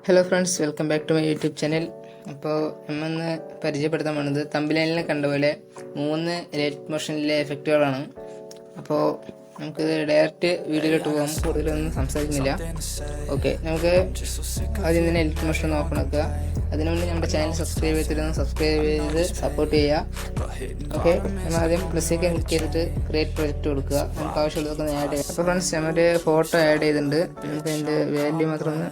Hello friends, welcome back to my YouTube channel. അപ്പോൾ നമ്മൊന്ന് പരിചയപ്പെടുത്താൻ പോകുന്നത് തമ്പനയിലിൽ കണ്ട പോലെ 3 ലൈറ്റ് മോഷനിലെ എഫക്റ്റുകളാണ്. അപ്പോൾ നമുക്ക് ഡയറക്റ്റ് വീഡിയോയിലോട്ട് പോകാം, കൂടുതലൊന്നും സംസാരിക്കുന്നില്ല. ഓക്കെ, നമുക്ക് ആദ്യം തന്നെ ലൈറ്റ് മോഷൻ ഓപ്പൺ ആക്കുക. അതിനു മുന്നേ നമ്മുടെ ചാനൽ സബ്സ്ക്രൈബ് ചെയ്തിരുന്നു, സബ്സ്ക്രൈബ് ചെയ്ത് സപ്പോർട്ട് ചെയ്യുക. ഓക്കെ, നമ്മൾ ആദ്യം പ്ലസ് ക്ലിക്ക് ചെയ്തിട്ട് ക്രിയേറ്റ് പ്രൊജക്റ്റ് കൊടുക്കുക. നമുക്ക് ആവശ്യമുള്ളതൊക്കെ ആഡ് ചെയ്യാം. അപ്പോൾ ഫ്രണ്ട്സ്, നമ്മളൊരു ഫോട്ടോ ആഡ് ചെയ്തിട്ടുണ്ട്. നമുക്ക് അതിൻ്റെ വാല്യൂ മാത്രം ഒന്ന്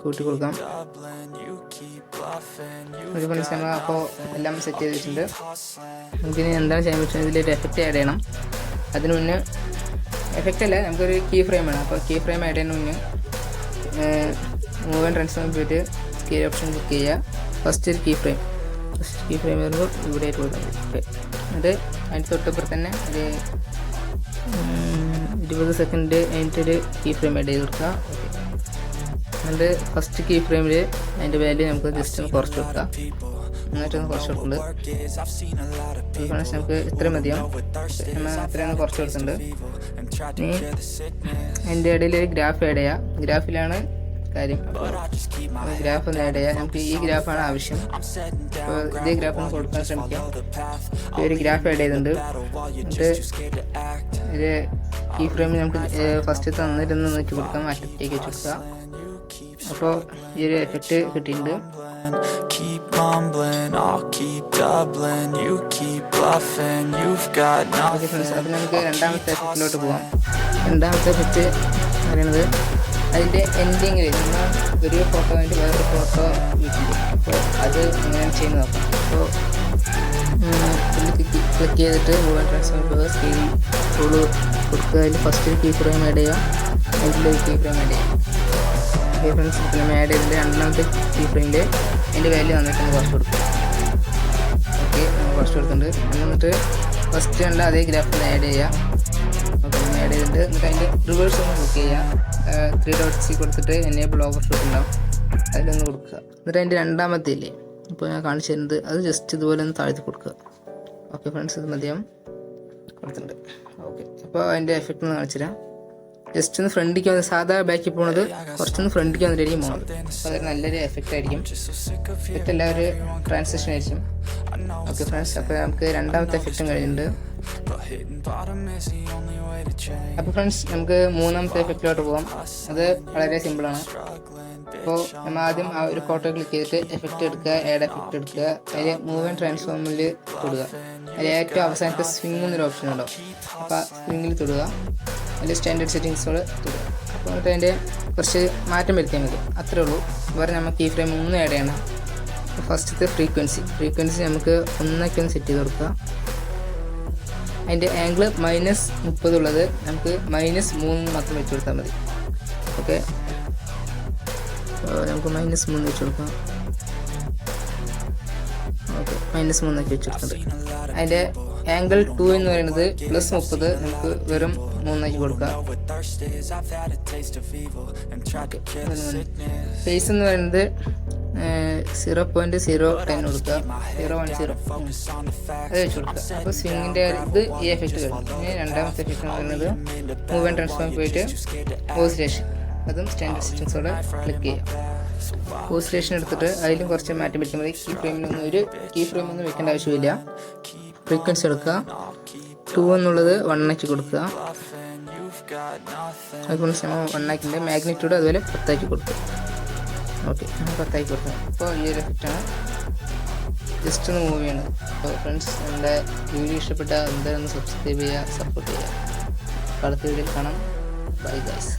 കൂട്ടി കൊടുക്കാം. അതുപോലെ നമ്മൾ അപ്പോൾ എല്ലാം സെറ്റ് ചെയ്തിട്ടുണ്ട്. നമുക്കിനി എന്താണ് ചെയ്യാൻ പറ്റുന്നത്, ഇതിലൊരു എഫക്റ്റ് ആഡ് ചെയ്യണം. അതിന് മുന്നേ എഫക്റ്റ് അല്ല, നമുക്കൊരു കീ ഫ്രെയിം വേണം. അപ്പോൾ കീ ഫ്രെയിം ആഡ് ചെയ്യുന്നതിന് മുന്നേ മൂവ് ആൻഡ് ട്രാൻസ്ഫോം പോയിട്ട് സ്കെയിൽ ഓപ്ഷൻ ക്ലിക്ക് ചെയ്യുക. ഫസ്റ്റ് ഒരു കീ ഫ്രെയിം വരുമ്പോൾ ഇവിടെ ആയിട്ട് കൊടുക്കാം. ഓക്കെ, എന്നിട്ട് അതിൻ്റെ തൊട്ടപ്പുറത്ത് തന്നെ ഒരു 20 സെക്കൻഡ് കഴിഞ്ഞിട്ടൊരു കീ ഫ്രെയിം ആഡ് ചെയ്ത് കൊടുക്കുക. ഓക്കെ, എന്നിട്ട് ഫസ്റ്റ് കീ ഫ്രെയിമിൽ അതിൻ്റെ വാല്യൂ നമുക്ക് ജസ്റ്റ് ഒന്ന് കുറച്ച് കൊടുക്കാം. എന്നിട്ടൊന്ന് കുറച്ച് കൊടുക്കുന്നുണ്ട്. നമുക്ക് ഇത്രയും മതിയാവും. അത്രയൊന്ന് കുറച്ച് കൊടുത്തിട്ടുണ്ട്. ഇനി അതിൻ്റെ ഇടയിൽ ഒരു ഗ്രാഫ് ആഡ് ചെയ്യാം. ഗ്രാഫിലാണ് കാര്യം. ഗ്രാഫ് ഒന്ന് ആഡ് ചെയ്യാം. നമുക്ക് ഈ ഗ്രാഫാണ് ആവശ്യം. അപ്പോൾ ഇതേ ഗ്രാഫ് ഒന്ന് കൊടുക്കാൻ ശ്രമിക്കാം. ഒരു ഗ്രാഫ് ആഡ് ചെയ്തിട്ടുണ്ട്. എന്നിട്ട് ഒരു കീ ഫ്രെയിമിൽ നമുക്ക് ഫസ്റ്റ് തന്നിട്ടൊന്ന് നോക്കി കൊടുക്കാം, അറ്റത്തേക്ക് വെച്ച് കൊടുക്കുക. അപ്പോൾ ഈ ഒരു എഫക്റ്റ് കിട്ടിയിട്ടുണ്ട്. ഓക്കെ ഫ്രണ്ട്സ്, അപ്പോൾ നമുക്ക് രണ്ടാമത്തെ എഫക്റ്റിലോട്ട് പോകാം. രണ്ടാമത്തെ എഫക്റ്റ് പറയുന്നത് അതിൻ്റെ എൻഡിങ്ങിൽ നമ്മൾ ഒരു ഫോട്ടോ വേണ്ടി വേറൊരു ഫോട്ടോ വീട്ടിൽ. അപ്പോൾ അത് എങ്ങനെയാണ് ചെയ്യുന്നത് നോക്കാം. അപ്പോൾ ക്ലിക്ക് ചെയ്തിട്ട് മൂവ് ട്രാൻസ്ഫോം സ്കെയിൽ ടൂൾ കൊടുക്കുക. അതിൽ ഫസ്റ്റ് കീ ഫ്രെയിം ആഡ് ചെയ്യുക. അതിലൊരു കീ ഫ്രെയിം ആഡ് ചെയ്യുക. ഓക്കെ ഫ്രണ്ട്സ്, നമ്മൾ ആഡ് ചെയ്തിട്ട് രണ്ടാമത്തെ കീ ഫ്രെയിമിൽ അതിൻ്റെ വാല്യൂ വന്നിട്ടൊന്ന് കുറച്ച് കൊടുക്കുക. ഓക്കെ, കുറച്ച് കൊടുത്തിട്ടുണ്ട്. എന്നിട്ട് ഫസ്റ്റ് കണ്ട അതേ ഗ്രാഫിൽ ആഡ് ചെയ്യുക. ഓക്കെ, നമ്മൾ ആഡ് ചെയ്തിട്ട് എന്നിട്ട് അതിൻ്റെ റിവേഴ്സ് ഒന്ന് ക്ലിക്ക് ചെയ്യുക. 3 ഡോട്ട്സ് കൊടുത്തിട്ട് എനേബിൾ ഓവർഷൂട്ട് ഉണ്ടാവും, അതിലൊന്ന് കൊടുക്കുക. എന്നിട്ട് അതിൻ്റെ രണ്ടാമത്തെ ഇല്ലേ, ഇപ്പോൾ ഞാൻ കാണിച്ചു തരുന്നത്, അത് ജസ്റ്റ് ഇതുപോലെ ഒന്ന് താഴ്ത്തി കൊടുക്കുക. ഓക്കെ ഫ്രണ്ട്സ്, ഇത് മതിയാവും കൊടുത്തിട്ടുണ്ട്. ഓക്കെ, അപ്പോൾ അതിൻ്റെ എഫക്റ്റ് ഒന്ന് കാണിച്ചു തരാം. ജസ്റ്റ് ഒന്ന് ഫ്രണ്ടിലേക്ക് വന്ന് സാധാ ബാക്കിൽ പോകുന്നത് കുറച്ചൊന്ന് ഫ്രണ്ടിലേക്ക് വന്നിട്ടായിരിക്കും പോകുന്നത്. അപ്പോൾ അതൊരു നല്ലൊരു എഫക്റ്റ് ആയിരിക്കും. എഫക്റ്റ് എല്ലാം ഒരു ട്രാൻസിഷൻ ആയിരിക്കും. ഓക്കെ ഫ്രണ്ട്സ്, അപ്പോൾ നമുക്ക് രണ്ടാമത്തെ എഫക്റ്റും കഴിഞ്ഞിട്ടുണ്ട്. അപ്പോൾ ഫ്രണ്ട്സ്, നമുക്ക് മൂന്നാമത്തെ എഫക്റ്റിലോട്ട് പോകാം. അത് വളരെ സിമ്പിളാണ്. അപ്പോൾ നമ്മൾ ആദ്യം ആ ഒരു ഫോട്ടോ ക്ലിക്ക് ചെയ്തിട്ട് എഫക്റ്റ് എടുക്കുക, ആഡ് എഫക്റ്റ് എടുക്കുക. അതിൽ മൂവ് ആൻഡ് ട്രാൻസ്ഫോമിൽ തൊടുക. അതിൽ ഏറ്റവും അവസാനത്തെ സ്വിംഗ് എന്നൊരു ഓപ്ഷൻ ഉണ്ടാവും. അപ്പോൾ ആ സ്വിങ്ങിൽ തൊടുക. അതിൽ സ്റ്റാൻഡേർഡ് സെറ്റിങ്സോട് തൊടുക. അപ്പോൾ എന്നിട്ട് അതിൻ്റെ കുറച്ച് മാറ്റം വരുത്തിയാൽ മതി, അത്രേ ഉള്ളൂ. വേറെ നമുക്ക് ഈ ഫ്രെയിം 3 ആഡ് ചെയ്യണം. ഫസ്റ്റത്തെ ഫ്രീക്വൻസി നമുക്ക് 1 ഒന്ന് സെറ്റ് ചെയ്ത് കൊടുക്കുക. അതിൻ്റെ ആംഗിൾ -30 ഉള്ളത് നമുക്ക് -3 മാത്രം വെച്ച് കൊടുത്താൽ മതി. ഓക്കെ, നമുക്ക് -3 വെച്ച് കൊടുക്കാം. ഓക്കെ, -3 വെച്ച് കൊടുക്കുന്നുണ്ട്. അതിൻ്റെ ആംഗിൾ 2 എന്ന് പറയുന്നത് +30 നമുക്ക് വെറും 3 കൊടുക്കാം. ഫേസ് എന്ന് പറയുന്നത് 0.010 കൊടുക്കുക. 010 അത് വെച്ച് കൊടുക്കുക. അപ്പോൾ സ്വിങ്ങിൻ്റെ ഇത് ഈ എഫക്റ്റ് കഴിഞ്ഞു. ഇനി രണ്ടാമത്തെ എഫക്റ്റ് എന്ന് പറയുന്നത് മൂവ് ആൻഡ് ട്രാൻസ്ഫോം പോയിട്ട് ഓസിലേഷൻ, അതും സ്റ്റാൻഡേർഡ് സെറ്റിങ്സോടെ ക്ലിക്ക് ചെയ്യാം. ഓസിലേഷൻ എടുത്തിട്ട് അതിലും കുറച്ച് മാറ്റം പറ്റും മതി. കീ ഫ്രെയിമൊന്നും വെക്കേണ്ട ആവശ്യമില്ല. ഫ്രീക്വൻസി എടുക്കുക. 2 എന്നുള്ളത് 1 കൊടുക്കുക. അതുപോലെ 1 മാഗ്നിറ്റ്യൂഡ് അതുപോലെ 10 കൊടുക്കുക. ഓക്കെ, 10 കൊടുക്കുക. അപ്പോൾ ഈ ഒരു എഫക്റ്റാണ്. ജസ്റ്റ് ഒന്ന് മൂവ് ചെയ്യണം. അപ്പോൾ ഫ്രണ്ട്സ്, നമ്മുടെ വീഡിയോ ഇഷ്ടപ്പെട്ടാൽ എന്തായാലും സബ്സ്ക്രൈബ് ചെയ്യുക, സപ്പോർട്ട് ചെയ്യുക. അടുത്ത വീഡിയോയിൽ കാണാം. Bye guys.